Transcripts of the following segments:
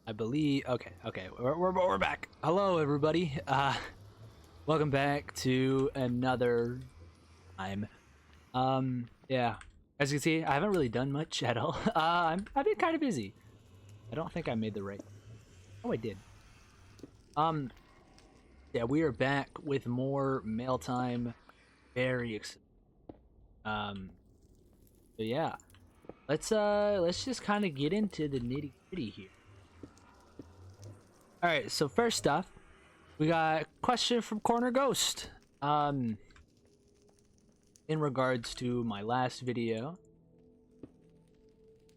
I believe. Okay, we're back. Hello, everybody. Welcome back to another time. Yeah. As you can see, I haven't really done much at all. I've been kind of busy. I don't think I made the right. Oh, I did. Um, yeah, we are back with more mail time. Very excited. Um, so yeah, let's just kind of get into the nitty gritty here. All right. So first off, we got a question from Corner Ghost. In regards to my last video,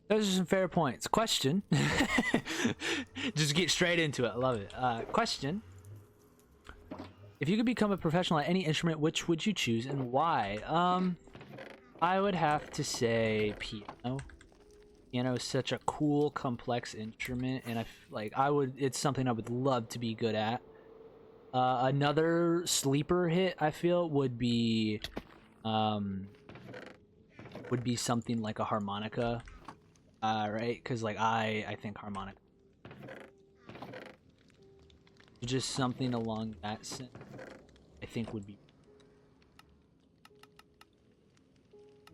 those are some fair points. Question. Just get straight into it. I love it. Question. If you could become a professional at any instrument, which would you choose and why? I would have to say piano. Piano is such a cool, complex instrument, and it's something I would love to be good at. Another sleeper hit I feel would be something like a harmonica, right? Because like I think harmonica, just something along that sense, I think would be.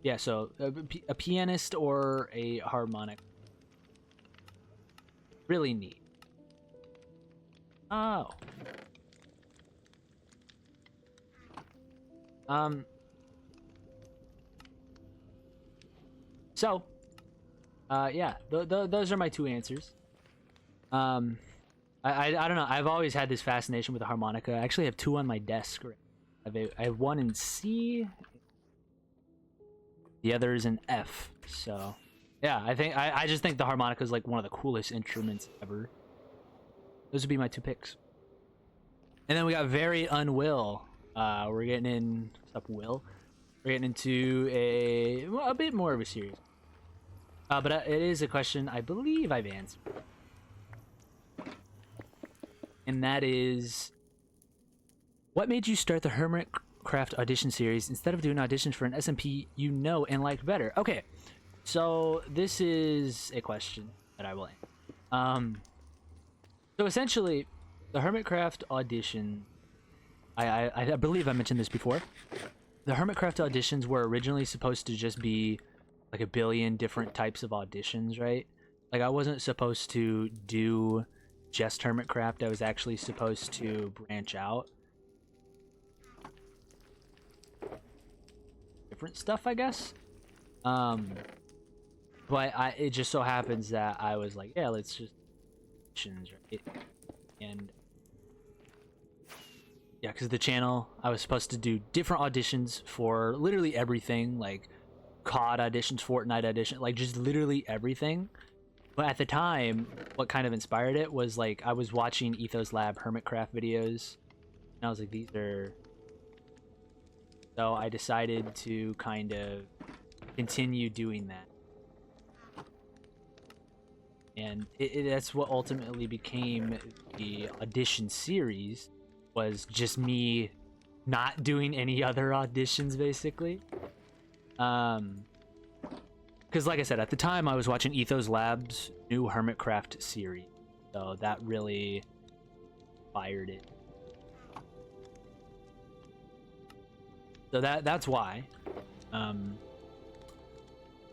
Yeah, so a pianist or a harmonic, really neat. Oh. So, yeah, those are my two answers. I don't know. I've always had this fascination with the harmonica. I actually have two on my desk. I have one in C. The other is in F. So, yeah, I just think the harmonica is like one of the coolest instruments ever. Those would be my two picks. And then we got Very Unwill. We're getting in. What's up, Will? We're getting into a bit more of a series. But it is a question I believe I've answered. And that is, what made you start the Hermitcraft audition series instead of doing auditions for an SMP you know and like better? Okay, so this is a question that I will answer. So essentially, the Hermitcraft audition, I believe I mentioned this before. The Hermitcraft auditions were originally supposed to just be like a billion different types of auditions, right? Like I wasn't supposed to do just Hermitcraft. I was actually supposed to branch out different stuff, I guess. But it just so happens that I was like, yeah, let's just auditions, right? And yeah, because the channel, I was supposed to do different auditions for literally everything, like COD auditions, Fortnite audition, like just literally everything. But at the time, what kind of inspired it was like I was watching Ethos Lab Hermitcraft videos, and I was like, these are. So I decided to kind of continue doing that, and that's what ultimately became the audition series. Was just me not doing any other auditions, basically. Because like I said, at the time I was watching Ethos Lab's new Hermitcraft series, so that really fired it. So that's why. And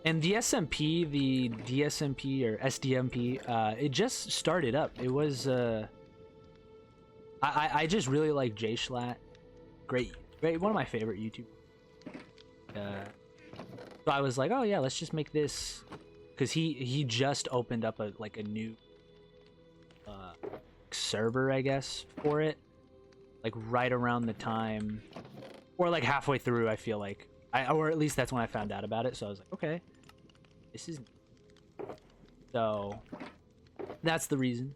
the SMP, the DSMP or SDMP, it just started up. It was I just really like Jay Schlatt. Great, one of my favorite YouTubers. So I was like, oh yeah, let's just make this, because he just opened up a new server, I guess, for it, like right around the time, or like halfway through. I feel like or at least that's when I found out about it. So I was like, okay, this is. So that's the reason.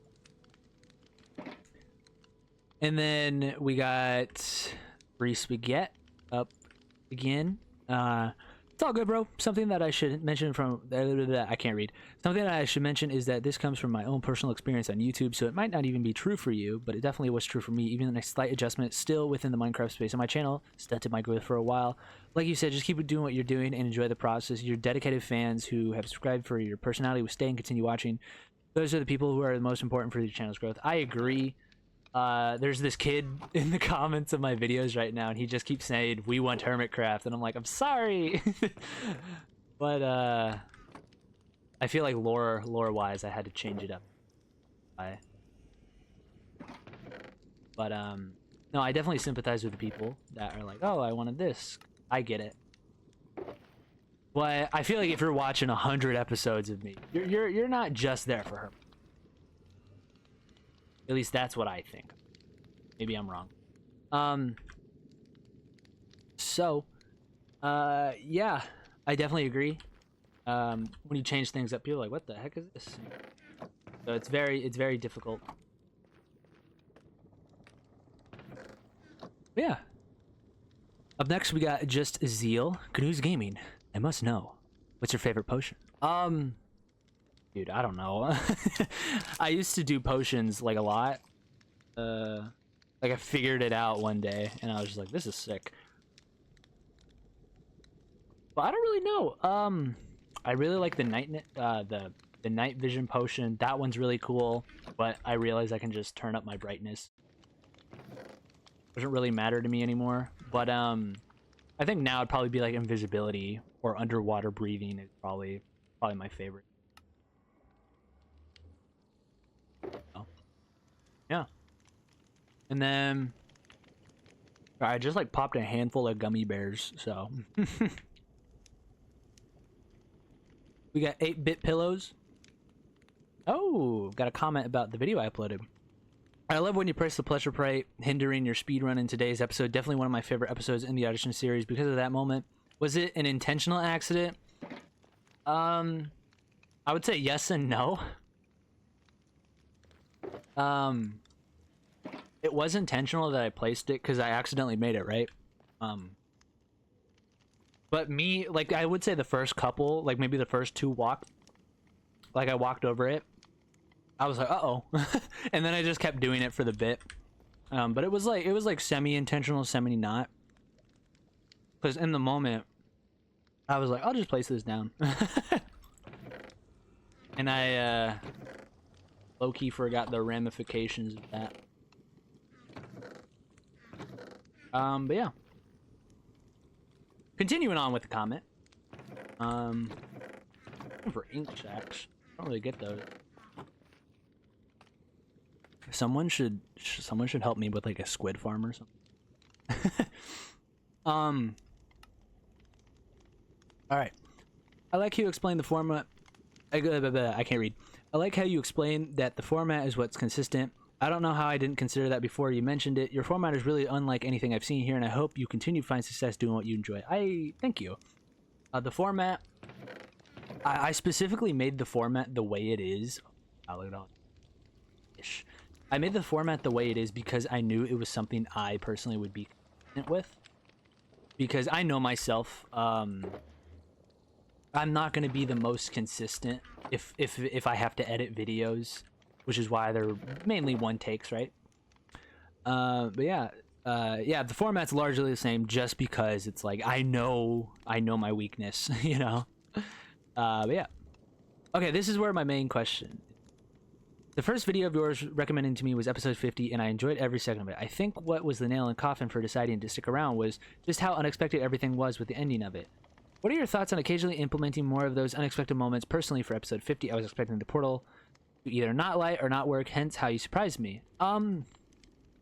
And then we got Free Spaghetti up again. It's all good, bro. Something that I should mention from I can't read. Something that I should mention is that this comes from my own personal experience on YouTube, so it might not even be true for you, but it definitely was true for me. Even a slight adjustment still within the Minecraft space on my channel stunted my growth for a while. Like you said, just keep doing what you're doing and enjoy the process. You're dedicated fans who have subscribed for your personality will stay and continue watching. Those are the people who are the most important for your channel's growth. I agree. There's this kid in the comments of my videos right now, and he just keeps saying, "We want Hermitcraft," and I'm like, I'm sorry. But I feel like lore-wise, I had to change it up. But no, I definitely sympathize with the people that are like, "Oh, I wanted this." I get it. But I feel like if you're watching 100 episodes of me, you're not just there for her. At least that's what I think. Maybe I'm wrong. So, yeah, I definitely agree. When you change things up, people are like, "What the heck is this?" So it's very difficult. But yeah. Up next, we got Just Zeal. Canoes Gaming. I must know. What's your favorite potion? Dude, I don't know. I used to do potions like a lot. Like I figured it out one day, and I was just like, "This is sick." But I don't really know. I really like the night vision potion. That one's really cool, but I realize I can just turn up my brightness. Doesn't really matter to me anymore. But I think now it'd probably be like invisibility or underwater breathing is probably my favorite. Oh. Yeah. And then I just like popped a handful of gummy bears, so we got 8-bit pillows. Oh, got a comment about the video I uploaded. I love when you press the pleasure plate, hindering your speedrun in today's episode. Definitely one of my favorite episodes in the audition series because of that moment. Was it an intentional accident? I would say yes and no. It was intentional that I placed it because I accidentally made it, right? But me, like, I would say the first couple, like maybe the first 2 walked, like I walked over it. I was like, uh-oh. And then I just kept doing it for the bit. But it was like semi-intentional, semi-not. Because in the moment, I was like, I'll just place this down. And I low-key forgot the ramifications of that. But yeah. Continuing on with the comment. For ink sacks. I don't really get those. Someone should help me with like a squid farm or something. All right. I like how you explain the format. I can't read. I like how you explain that the format is what's consistent. I don't know how I didn't consider that before you mentioned it. Your format is really unlike anything I've seen here, and I hope you continue to find success doing what you enjoy. I thank you. The format. I specifically made the format the way it is. I'll look it all. Ish. I made the format the way it is because I knew it was something I personally would be consistent with. Because I know myself, I'm not going to be the most consistent if I have to edit videos, which is why they're mainly one takes, right? But yeah, the format's largely the same just because it's like I know my weakness, you know. But yeah, okay, this is where my main question. The first video of yours recommended to me was episode 50, and I enjoyed every second of it. I think what was the nail in the coffin for deciding to stick around was just how unexpected everything was with the ending of it. What are your thoughts on occasionally implementing more of those unexpected moments? Personally, for episode 50, I was expecting the portal to either not light or not work, hence how you surprised me.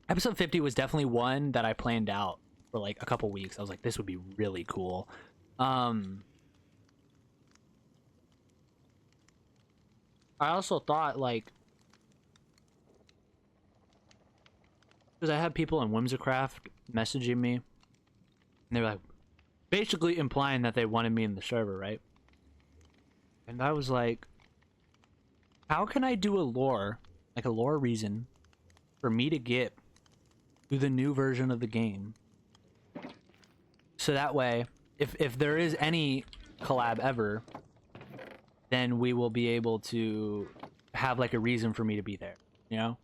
Episode 50 was definitely one that I planned out for like a couple weeks. I was like, this would be really cool. I also thought, like, because I had people in Whimsicraft messaging me, and they were like, basically implying that they wanted me in the server, right? And I was like, how can I do a lore, like a lore reason, for me to get to the new version of the game? So that way, if there is any collab ever, then we will be able to have like a reason for me to be there, you know?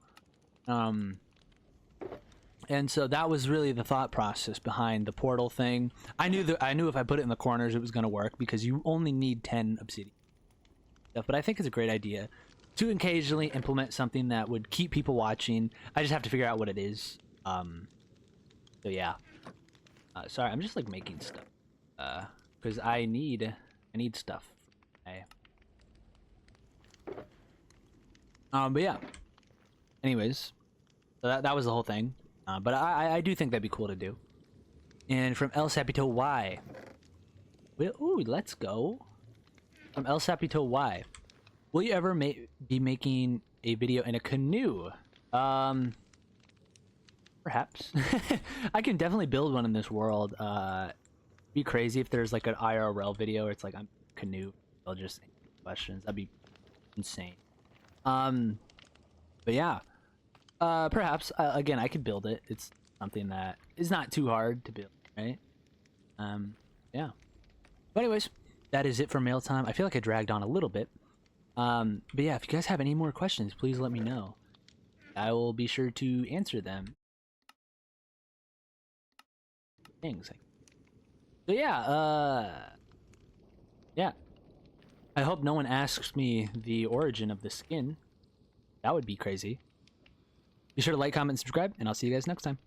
And so that was really the thought process behind the portal thing. I knew if I put it in the corners, it was going to work because you only need 10 obsidian stuff. But I think it's a great idea. to occasionally implement something that would keep people watching. I just have to figure out what it is. So yeah. Sorry, I'm just like making stuff. Because I need stuff. Okay. But yeah. Anyways, so that was the whole thing. But I do think that'd be cool to do. And from El Sapito Y. Ooh, let's go. From El Sapito Y. Will you ever be making a video in a canoe? Perhaps. I can definitely build one in this world. Be crazy if there's like an IRL video where it's like I'm canoe. I'll just answer questions. That'd be insane. But yeah. Perhaps again I could build it. It's something that is not too hard to build, right? Yeah. But anyways, that is it for mail time. I feel like I dragged on a little bit. But yeah, if you guys have any more questions, please let me know. I will be sure to answer them. Things. So yeah, yeah. I hope no one asks me the origin of the skin. That would be crazy. Be sure to like, comment, and subscribe, and I'll see you guys next time.